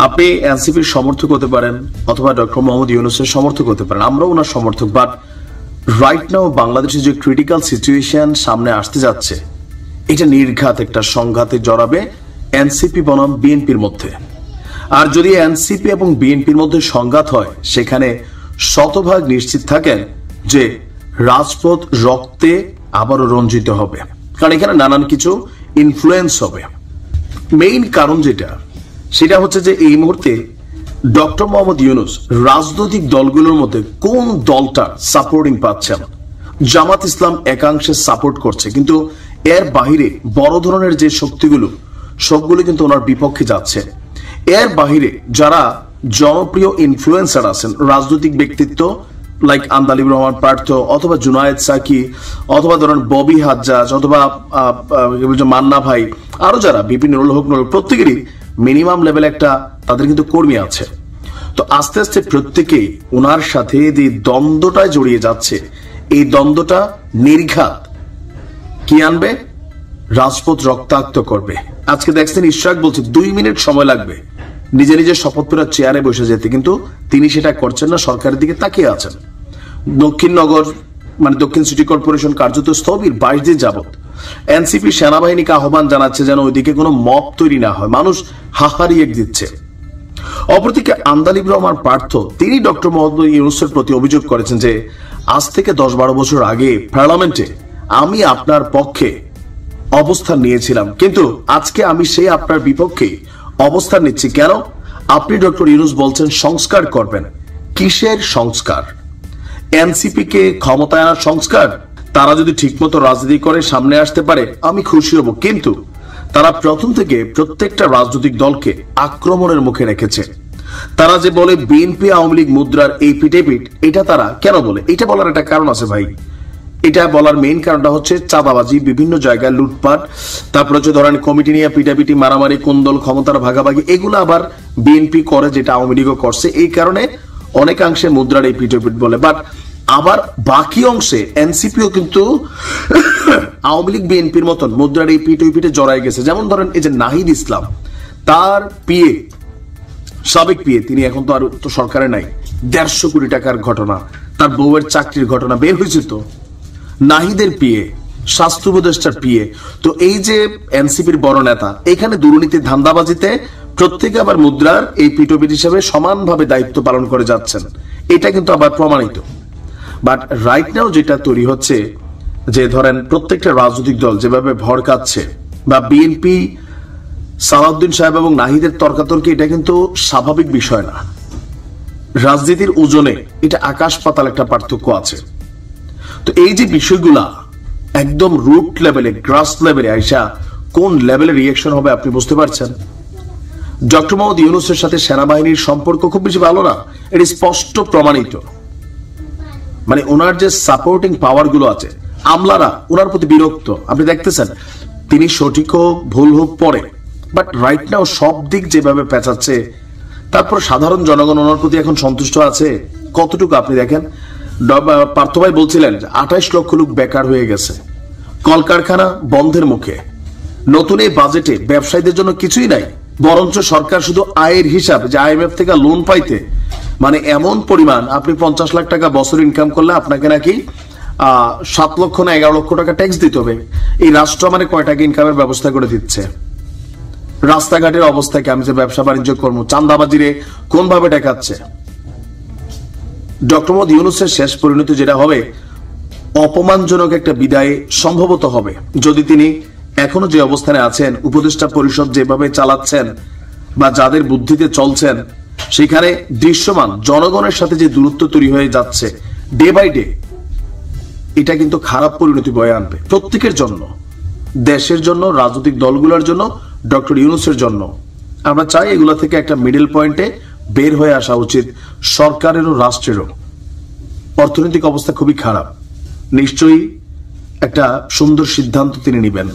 আপনি এনসিপির সমর্থক হতে পারেন অথবা ডক্টর মোহাম্মদ ইউনূসের সমর্থক হতে পারেন, আমরাও ওনার সমর্থক, বাট রাইট নাও বাংলাদেশের যে ক্রিটিক্যাল সিচুয়েশন সামনে আসতে যাচ্ছে, এটা নির্ঘাত একটা সংঘাতে জড়াবে এনসিপি বনাম বিএনপির মধ্যে। আর যদি এনসিপি এবং বিএনপির মধ্যে সংঘাত হয়, সেখানে শতভাগ নিশ্চিত থাকেন যে রাজপথ রক্তে আবারও রঞ্জিত হবে, কারণ এখানে নানান কিছু ইনফ্লুয়েন্স হবে। মেইন কারণ সেটা হচ্ছে যে এই মুহূর্তে ডক্টর মোহাম্মদ ইউনূস রাজনৈতিক দলগুলোর মধ্যে কোন দলটা সাপোর্টিং পাচ্ছেন? জামাত ইসলাম একাংশে সাপোর্ট করছে, কিন্তু এর বাহিরে বড় ধরনের যে শক্তিগুলো সবগুলো কিন্তু ওনার বিপক্ষে যাচ্ছে। এর বাহিরে যারা জনপ্রিয় ইনফ্লুয়েন্সার আছেন, রাজনৈতিক ব্যক্তিত্ব লাইক আন্দালিব রহমান পার্থ অথবা জুনায়েদ সাকি অথবা ধরেন ববি হাজ্জাজ অথবা মান্না ভাই, আরো যারা বিভিন্ন হক প্রত্যেকেরই মিনিমাম লেভেলে একটা তাদের কিন্তু কর্মী আছে। তো আস্তে আস্তে প্রত্যেকেই ওনার সাথে যে দ্বন্দ্বটায় জড়িয়ে যাচ্ছে, এই দ্বন্দ্বটা নির্ঘাত কি আনবে? রাজপথ রক্তাক্ত করবে। আজকে দেখছেন ইশরাক বলছে 2 মিনিট সময় লাগবে নিজে নিজে শপথ করে চেয়ারে বসে যেতে, কিন্তু তিনি সেটা করছেন না, সরকারের দিকে তাকিয়ে আছেন। দক্ষিণনগর মানে দক্ষিণ সিটি কর্পোরেশন কার্যত স্থবির 22 দিন যাবত। এনসিপি সেনাবাহিনীকে আহ্বান জানাচ্ছে যেন ওইদিকে কোনো মব তৈরি না হয়, মানুষ হাহারিয়ে দিচ্ছে। অপরদিকে আন্দালিব রহমান পার্থ তিনি ডক্টর মোহাম্মদ ইউনূসের প্রতি অভিযোগ করেছেন যে আজ থেকে 10-12 বছর আগে পার্লামেন্টে আমি আপনার পক্ষে অবস্থান নিয়েছিলাম, কিন্তু আজকে আমি সেই আপনার বিপক্ষে অবস্থান নিচ্ছি। কেন? আপনি ডক্টর ইউনূস বলছেন সংস্কার করবেন। কিসের সংস্কার? এনসিপি কে ক্ষমতায় আনার সংস্কার? তারা যদি ঠিকমতো রাজনীতি করে সামনে আসতে পারে আমি খুশি হব, কিন্তু তারা প্রথম থেকে প্রত্যেকটা রাজনৈতিক দলকে আক্রমণের মুখে রেখেছে। তারা যে বলে বিএনপি আওয়ামী লীগ মুদ্রার এই পিটেপিট, এটা তারা কেন বলে? এটা বলার একটা কারণ আছে ভাই। এটা বলার মেইন কারণটা হচ্ছে চাঁদাবাজি, বিভিন্ন জায়গায় লুটপাট, তারপর হচ্ছে ধরেন কমিটি নিয়ে পিটাপিটি, মারামারি, কোন দল ক্ষমতার ভাগাভাগি, এগুলো আবার বিএনপি করে, যেটা আওয়ামী লীগও করছে। এই কারণে অনেকাংশে মুদ্রার এই পিটাপিট বলে। বাট আবার বাকি অংশে এনসিপিও কিন্তু আওয়ামী লীগ বিএনপির মতন মুদ্রার এই পিটে জড়াই গেছে। যেমন ধরেন এই যে নাহিদ ইসলাম, তার পিএ, সাবেক পিএ, তিনি এখন তো আর তো সরকারে নাই, 150 কোটি টাকার ঘটনা, তার বউয়ের চাকরির ঘটনা বের হয়েছে। তো নাহিদের পিএ, স্বাস্থ্য উপদেষ্টার পিএ, তো এই যে এনসিপির বড় নেতা, এখানে দুর্নীতি ধান্দাবাজিতে প্রত্যেকে আবার মুদ্রার এই পিটোপিট হিসেবে সমানভাবে দায়িত্ব পালন করে যাচ্ছেন। এটা কিন্তু আবার প্রমাণিত। বাট রাইট নাও যেটা তৈরি হচ্ছে যে ধরেন প্রত্যেকটা রাজনৈতিক দল যেভাবে ভড়কাচ্ছে, বা বিএনপি সালাউদ্দিন সাহেব এবং নাহিদের তর্কাতর্কি, এটা কিন্তু স্বাভাবিক বিষয় না। রাজনীতির ওজনে এটা আকাশ পাতাল একটা পার্থক্য আছে। তো এই যে বিষয়গুলা একদম রুট লেভেলে, গ্রাস লেভেলে আইসা কোন লেভেলে রিঅ্যাকশন হবে আপনি বুঝতে পারছেন। ডক্টর মোহাম্মদ ইউনূসের সাথে সেনাবাহিনীর সম্পর্ক খুব বেশি ভালো না, এটি স্পষ্ট প্রমাণিত। মানে ওনার যে সাপোর্টিং পাওয়ার গুলো আছে, আমলারা ওনার প্রতি বিরক্ত। আপনি দেখতেছেন তিনি সঠিক হোক ভুল হোক পরে, বাট রাইট নাও সব দিক যেভাবে পেঁচাচ্ছে, তারপর সাধারণ জনগণ ওনার প্রতি এখন সন্তুষ্ট আছে কতটুকু আপনি দেখেন। পার্থ ভাই বলছিলেন 28 লক্ষ লোক বেকার হয়ে গেছে, কলকারখানা বন্ধের মুখে। নতুন এই বাজেটে ব্যবসায়ীদের জন্য কিছুই নাই, বরঞ্চ সরকার শুধু আয়ের হিসাব যে আইএমএফ থেকে লোন পাইতে, মানে এমন পরিমাণ, আপনি 50 লাখ টাকা বছর ইনকাম করলে আপনাকে নাকি 7 লক্ষ না 11 লক্ষ টাকা ট্যাক্স দিতে হবে। এই রাষ্ট্র মানে কয় টাকা ইনকামের ব্যবস্থা করে দিচ্ছে? রাস্তাঘাটের অবস্থাকে আমি যে ব্যবসা বাণিজ্য করবো, চাঁদাবাজিরে কোন ভাবে টেকাচ্ছে? ডক্টর মোহাম্মদ ইউনূসের শেষ পরিণতি যেটা হবে, অপমানজনক একটা বিদায় সম্ভবত হবে, যদি তিনি এখনো যে অবস্থানে আছেন, উপদেষ্টা পরিষদ যেভাবে চালাচ্ছেন বা যাদের বুদ্ধিতে চলছেন, সেখানে দৃশ্যমান জনগণের সাথে যে দূরত্ব তৈরি হয়ে যাচ্ছে ডে বাই ডে, এটা কিন্তু খারাপ পরিণতি বয়ে আনবে প্রত্যেকের জন্য, দেশের জন্য, রাজনৈতিক দলগুলোর জন্য, ডক্টর ইউনূসের জন্য। আমরা চাই এগুলো থেকে একটা মিডল পয়েন্টে বের হয়ে আসা উচিত সরকারেরও রাষ্ট্রেরও। অর্থনৈতিক অবস্থা খুবই খারাপ, নিশ্চয়ই একটা সুন্দর সিদ্ধান্ত তিনি নেবেন।